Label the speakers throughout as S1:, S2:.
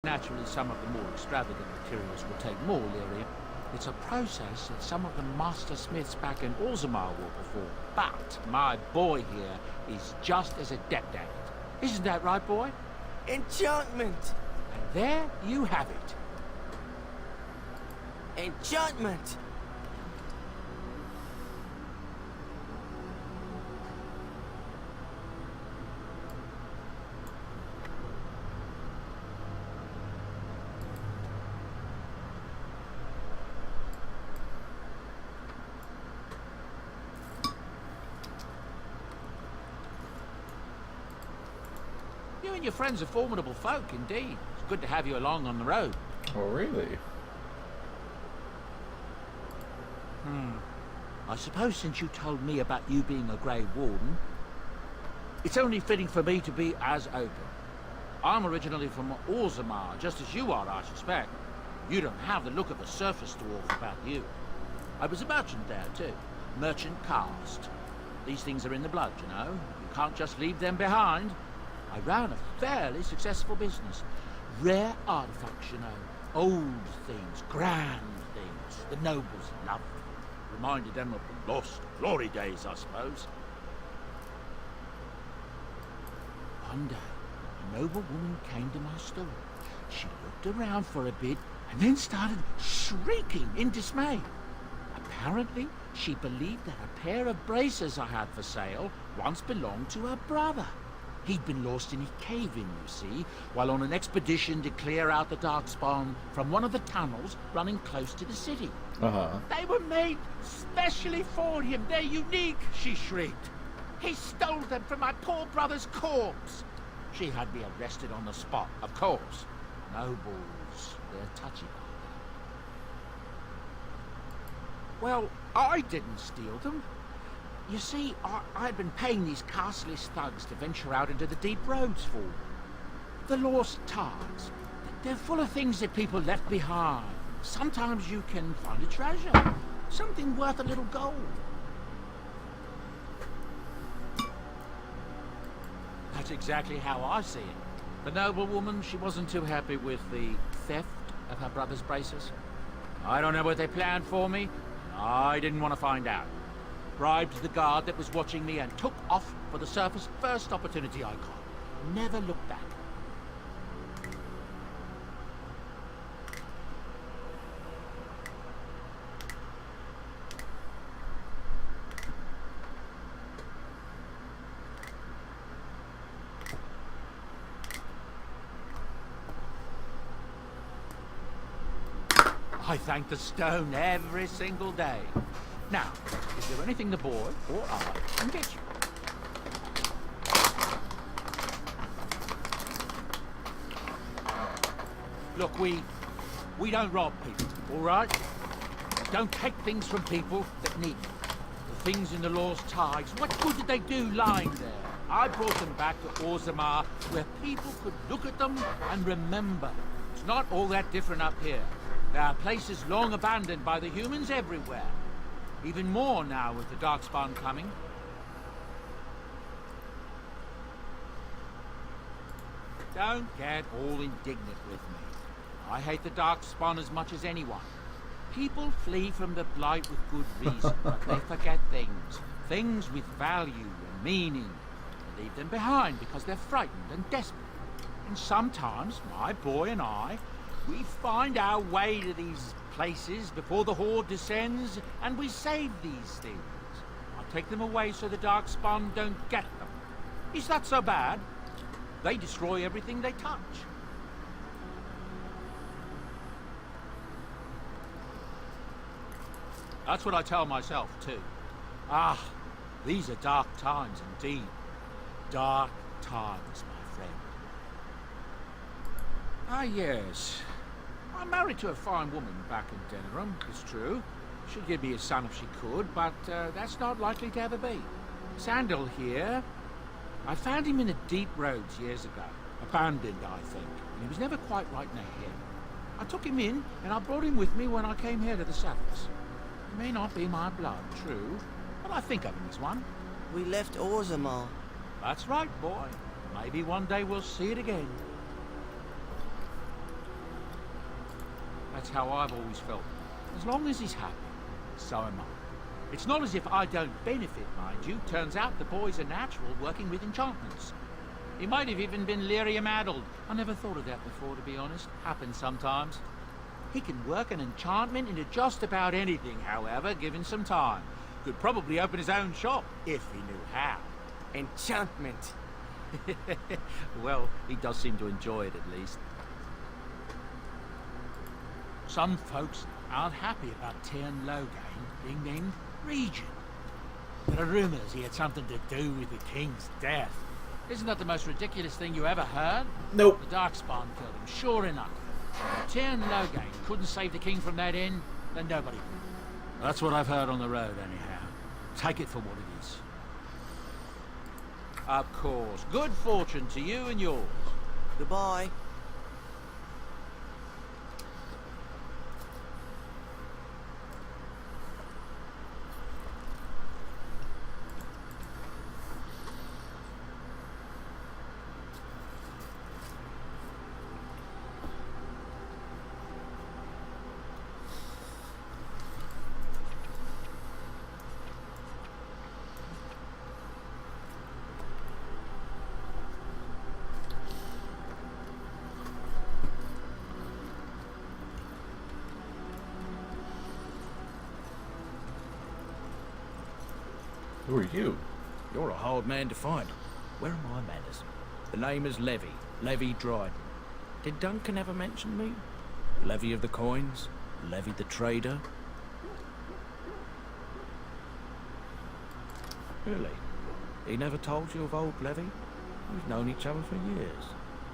S1: Naturally, some of the more extravagant materials will take more lyrium. It's a process that some of the master smiths back in Orzammar will perform. But my boy here is just as adept at it. Isn't that right, boy?
S2: Enchantment!
S1: And there you have it.
S2: Enchantment!
S1: You and your friends are formidable folk, indeed. It's good to have you along on the road.
S3: Oh, really?
S1: I suppose since you told me about you being a Grey Warden, it's only fitting for me to be as open. I'm originally from Orzammar, just as you are, I suspect. You don't have the look of a surface dwarf about you. I was a merchant there, too. Merchant caste. These things are in the blood, you know. You can't just leave them behind. I ran a fairly successful business. Rare artifacts, you know. Old things, grand things. The nobles loved them. Reminded them of the lost glory days, I suppose. One day, a noble woman came to my store. She looked around for a bit and then started shrieking in dismay. Apparently, she believed that a pair of braces I had for sale once belonged to her brother. He'd been lost in a cave-in, you see, while on an expedition to clear out the Darkspawn from one of the tunnels running close to the city. They were made specially for him. They're unique, she shrieked. He stole them from my poor brother's corpse. She had me arrested on the spot, of course. Nobles, they're touchy about that. Well, I didn't steal them. You see, I'd been paying these castless thugs to venture out into the deep roads for me. The lost tarts. They're full of things that people left behind. Sometimes you can find a treasure. Something worth a little gold. That's exactly how I see it. The noblewoman, she wasn't too happy with the theft of her brother's braces. I don't know what they planned for me. I didn't want to find out. Bribed the guard that was watching me and took off for the surface first opportunity I got. Never looked back. I thank the stone every single day. Now, is there anything the boy or I can get you? Look, we don't rob people, all right? Don't take things from people that need them. The things in the Lost Tides, what good did they do lying there? I brought them back to Orzammar, where people could look at them and remember. It's not all that different up here. There are places long abandoned by the humans everywhere. Even more now with the Darkspawn coming. Don't get all indignant with me. I hate the Darkspawn as much as anyone. People flee from the Blight with good reason, but they forget things. Things with value and meaning. They leave them behind because they're frightened and desperate. And sometimes, my boy and I, we find our way to these places before the Horde descends, and we save these things. I take them away so the Darkspawn don't get them. Is that so bad? They destroy everything they touch. That's what I tell myself, too. Ah, these are dark times indeed. Dark times, my friend. Ah, yes. I'm married to a fine woman back in Denerim, it's true. She'd give me a son if she could, but that's not likely to ever be. Sandal here, I found him in the deep roads years ago. Abandoned, I think, and he was never quite right in the head. I took him in, and I brought him with me when I came here to the Souths. He may not be my blood, true, but I think of him as one.
S2: We left Orzammar.
S1: That's right, boy. Maybe one day we'll see it again. That's how I've always felt. As long as he's happy, so am I. It's not as if I don't benefit, mind you. Turns out the boy's a natural working with enchantments. He might have even been lyrium-addled. I never thought of that before, to be honest. Happens sometimes. He can work an enchantment into just about anything, however, given some time. Could probably open his own shop, if he knew how.
S2: Enchantment.
S1: Well, he does seem to enjoy it, at least. Some folks aren't happy about Tyrn Loghain being named Regent. There are rumours he had something to do with the king's death. Isn't that the most ridiculous thing you ever heard?
S3: Nope.
S1: The Darkspawn killed him, sure enough. If Tyrn Loghain couldn't save the king from that inn, then nobody would. That's what I've heard on the road, anyhow. Take it for what it is. Of course. Good fortune to you and yours.
S2: Goodbye.
S3: Who are you?
S4: You're a hard man to find. Where are my manners? The name is Levy. Levy Dryden. Did Duncan ever mention me? Levy of the coins? Levy the trader? Really? He never told you of old Levy? We've known each other for years.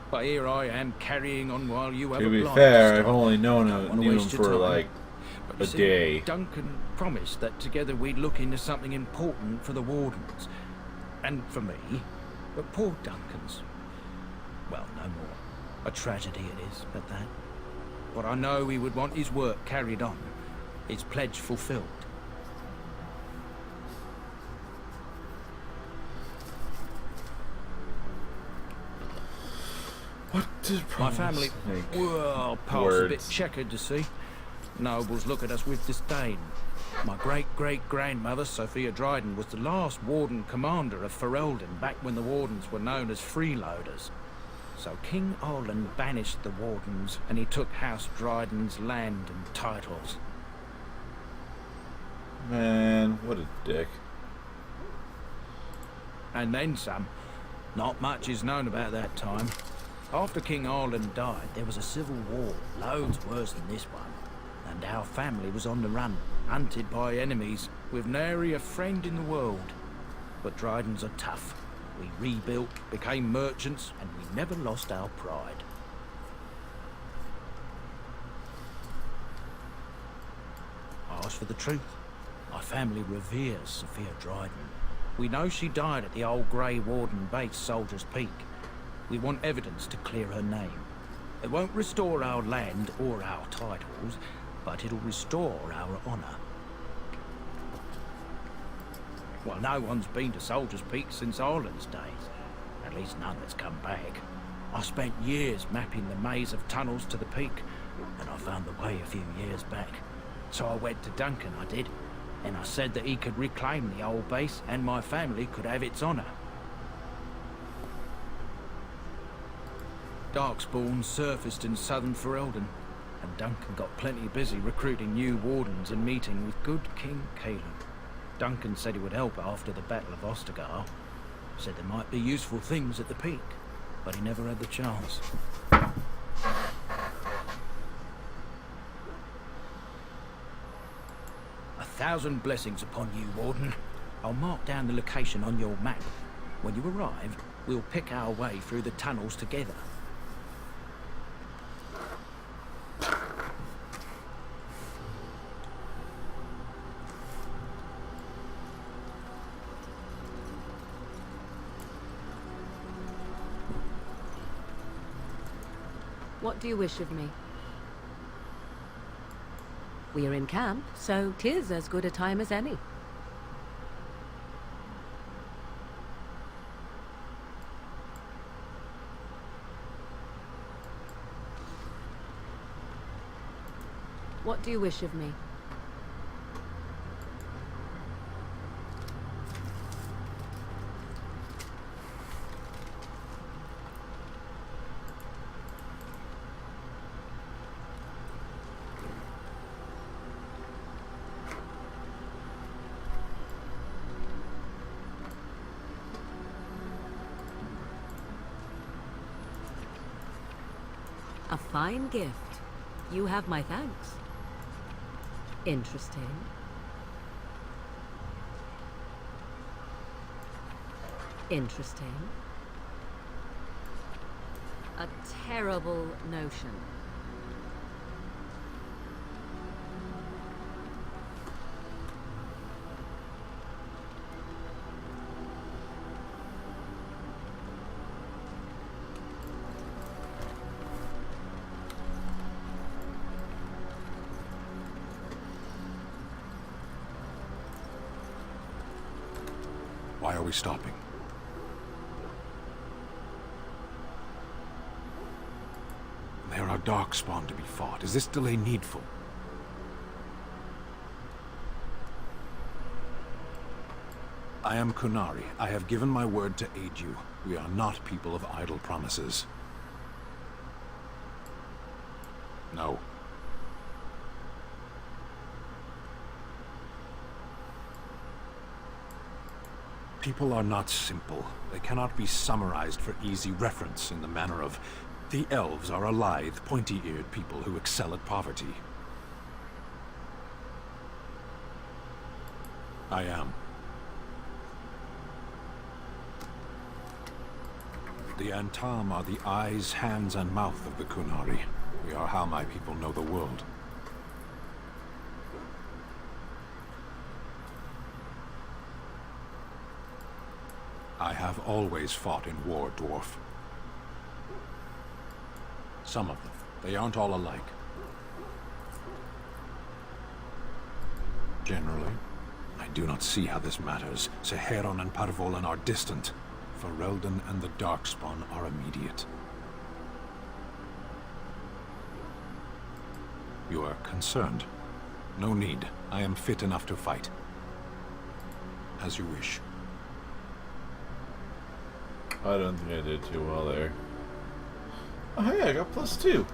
S4: But here I am carrying on while you have
S3: To
S4: a
S3: be
S4: blind
S3: fair,
S4: start.
S3: I've only knew
S4: Don't wanna
S3: him
S4: waste your
S3: for
S4: time.
S3: like
S4: But
S3: a
S4: you see,
S3: day.
S4: Duncan promised that together we'd look into something important for the Wardens. And for me. But poor Duncan's... well, no more. A tragedy it is, at that. But I know he would want his work carried on. His pledge fulfilled.
S3: What does
S4: My family... well, past a bit
S3: words.
S4: checkered, to see. Nobles look at us with disdain. My great-great-grandmother, Sophia Dryden, was the last Warden commander of Ferelden back when the Wardens were known as freeloaders. So King Orlan banished the Wardens, and he took House Dryden's land and titles.
S3: Man, what a dick.
S4: And then some. Not much is known about that time. After King Orlan died, there was a civil war, loads worse than this one. And our family was on the run, hunted by enemies, with nary a friend in the world. But Drydens are tough. We rebuilt, became merchants, and we never lost our pride. As for the truth, my family reveres Sophia Dryden. We know she died at the old Grey Warden base, Soldier's Peak. We want evidence to clear her name. It won't restore our land or our titles, but it'll restore our honour. Well, no one's been to Soldier's Peak since Orlan's days. At least none that's come back. I spent years mapping the maze of tunnels to the peak, and I found the way a few years back. So I went to Duncan, I did, and I said that he could reclaim the old base and my family could have its honour. Darkspawn surfaced in southern Ferelden, and Duncan got plenty busy recruiting new wardens and meeting with good King Caleb. Duncan said he would help after the Battle of Ostagar. Said there might be useful things at the peak, but he never had the chance. 1,000 blessings upon you, Warden. I'll mark down the location on your map. When you arrive, we'll pick our way through the tunnels together.
S5: What do you wish of me? We are in camp, so 'tis as good a time as any. What do you wish of me? A fine gift. You have my thanks. Interesting. Interesting. A terrible notion.
S6: Why are we stopping? There are Darkspawn to be fought. Is this delay needful? I am Kunari. I have given my word to aid you. We are not people of idle promises. No. People are not simple. They cannot be summarized for easy reference in the manner of, the elves are a lithe, pointy-eared people who excel at poverty. I am. The Antam are the eyes, hands, and mouth of the Kunari. We are how my people know the world. I have always fought in war, dwarf. Some of them. They aren't all alike. Generally, I do not see how this matters. Seheron and Parvolan are distant. Ferelden and the Darkspawn are immediate. You are concerned. No need. I am fit enough to fight. As you wish.
S3: I don't think I did too well there. Oh hey, I got +2.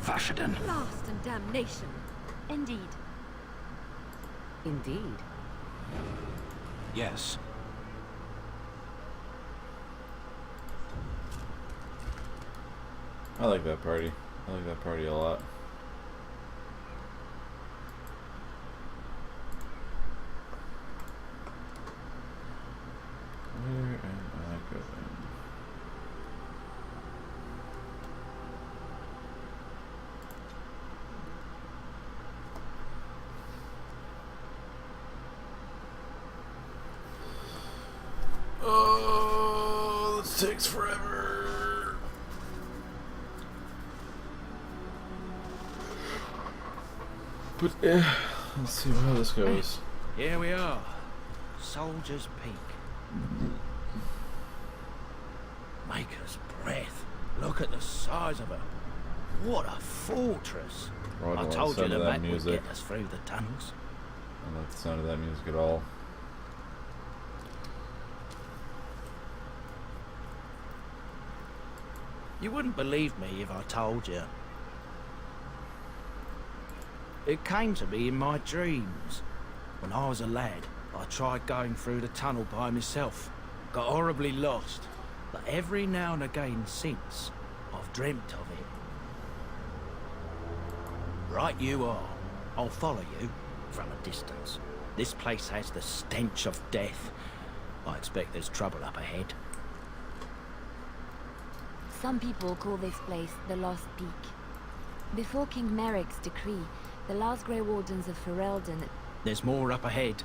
S6: Vashaden.
S5: Blast and damnation.
S7: Indeed.
S5: Indeed.
S6: Yes.
S3: I like that party. I like that party a lot. Where am I going? Oh, this takes forever. But yeah, let's see how this goes.
S4: Here we are. Soldier's Peak. Maker's breath. Look at the size of her. What a fortress.
S3: Oh, I don't
S4: I
S3: like
S4: told
S3: the
S4: you
S3: sound
S4: the
S3: of that
S4: map would
S3: music.
S4: get us through the tunnels.
S3: I don't like the sound of that music at all.
S4: You wouldn't believe me if I told you. It came to me in my dreams. When I was a lad, I tried going through the tunnel by myself. got horribly lost, but every now and again since, I've dreamt of it. Right you are. I'll follow you from a distance. This place has the stench of death. I expect there's trouble up ahead.
S7: Some people call this place the Lost Peak. Before King Merrick's decree, the last Grey Wardens of Ferelden...
S4: There's more up ahead.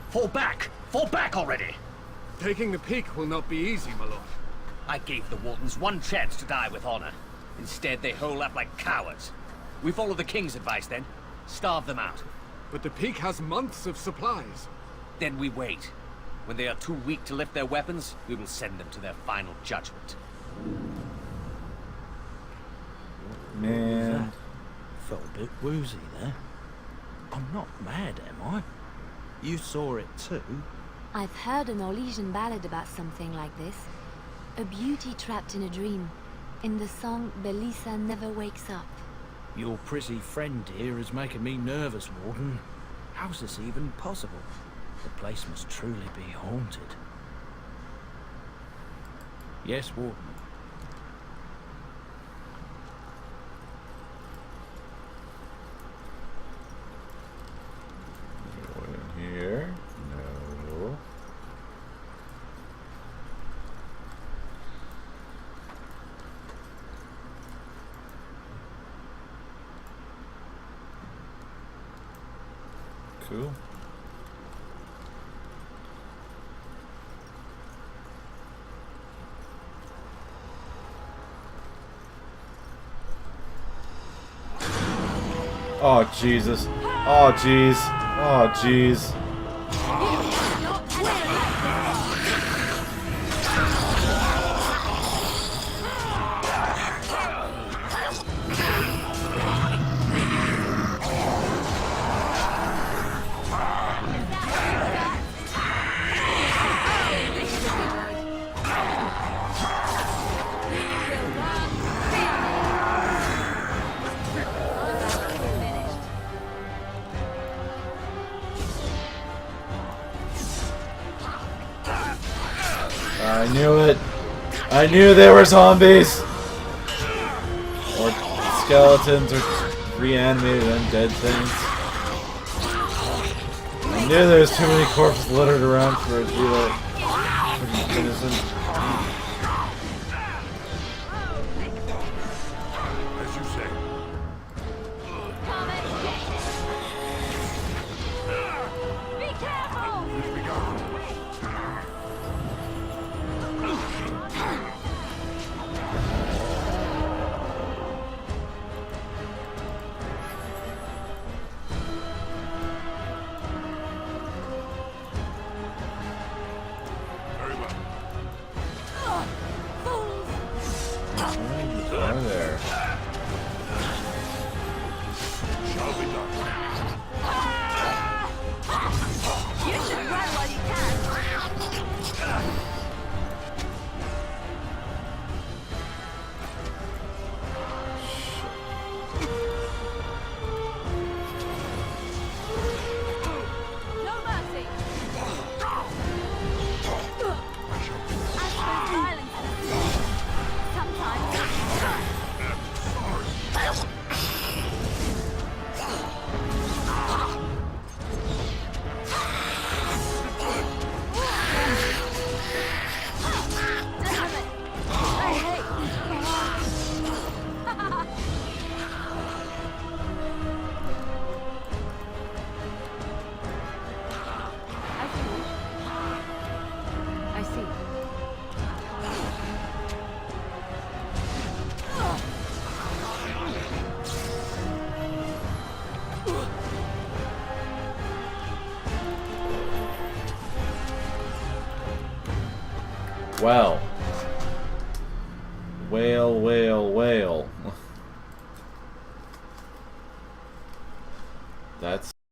S8: Fall back! Fall back already!
S9: Taking the peak will not be easy, my lord.
S8: I gave the Wardens one chance to die with honor. Instead, they hole up like cowards. We follow the King's advice then. Starve them out.
S9: But the peak has months of supplies.
S8: Then we wait. When they are too weak to lift their weapons, we will send them to their final judgment.
S3: Man.
S4: Felt a bit woozy there. I'm not mad, am I? You saw it too?
S7: I've heard an Orlesian ballad about something like this. A beauty trapped in a dream. In the song, Belisa never wakes up.
S4: Your pretty friend here is making me nervous, Warden. How's this even possible? The place must truly be haunted. Yes, Warden.
S3: Anyone in here? No. Cool. Oh Jesus. Oh jeez. Oh jeez. I knew it. I knew they were zombies. Or skeletons or reanimated undead things. I knew there was too many corpses littered around for it to be like innocent.
S6: As you say.
S7: Be careful!
S6: Please be gone. Very well.
S3: Are there?
S6: Shall be done.
S7: You should run while you can. No mercy. As for violence, sometimes. Damn it! I hate
S5: I see.
S3: Well. Whale, whale, whale. That's